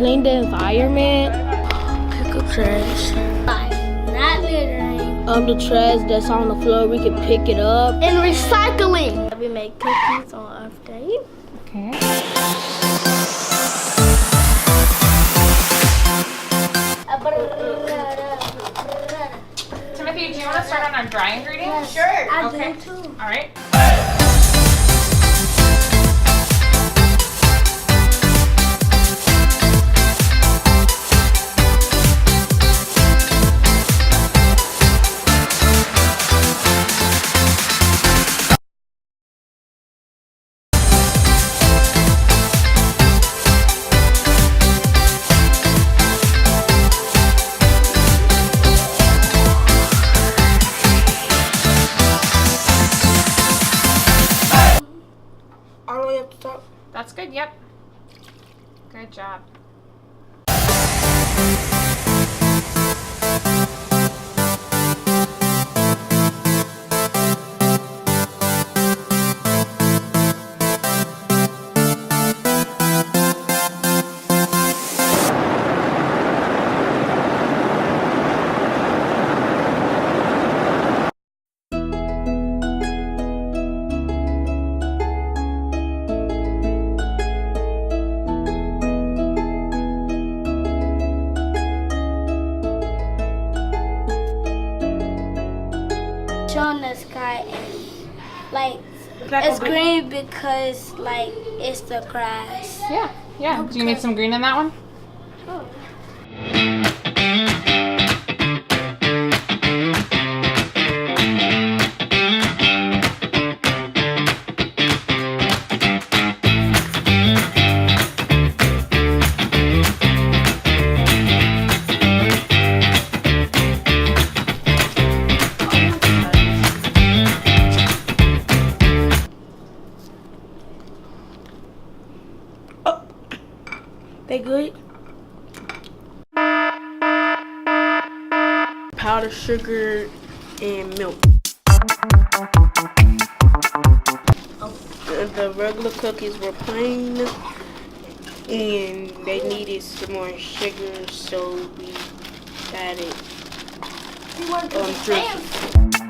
clean the environment. Pick up trash. By not littering. The trash that's on the floor, we can pick it up. And recycling. We make cookies on Earth Day. Okay. Timothy, do you want to start on our dry ingredients? Sure. I Okay. do too. All right. All the way up the top. That's good. Yep. Good job. Showing the sky and like it's green because like it's the grass. Yeah. Yeah. Do you need some green in that one? They good? Powdered sugar and milk. The regular cookies were plain and they needed some more sugar, so we added drizzle.